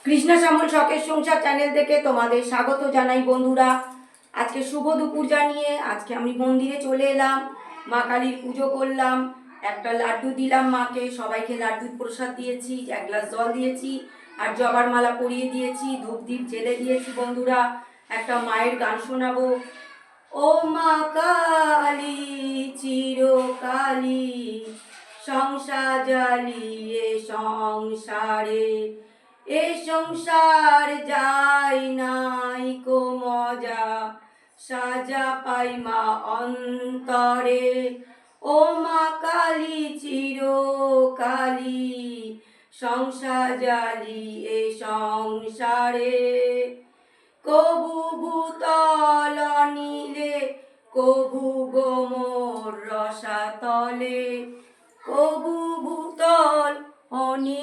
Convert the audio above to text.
কৃষ্ণা শ্যামল শখের সংসার চ্যানেল থেকে তোমাদের স্বাগত জানাই বন্ধুরা। আজকে শুভ দুপুর জানিয়ে আজকে আমি মন্দিরে চলে এলাম, মা কালীর পুজো করলাম, একটা লাড্ডু দিলাম মাকে, সবাইকে লাড্ডুর প্রসাদ দিয়েছি, এক গ্লাস জল দিয়েছি আর জবার মালা পরিয়ে দিয়েছি, ধূপ দ্বীপ জেলে দিয়েছি। বন্ধুরা, একটা মায়ের গান শোনাবো। ও মা কালী চিরকালী, সংসার জ্বালিয়ে সংসারে, এ সংসার যায় নাই কো মজা, সাজা পাই মা অন্তরে। ও মা কালী চিরকালী, সংসার জ্বালিয়ে সংসারে, কবু ভূতল নীলে, কবু গোমর রসাতলে, কবু ভূতল অনিল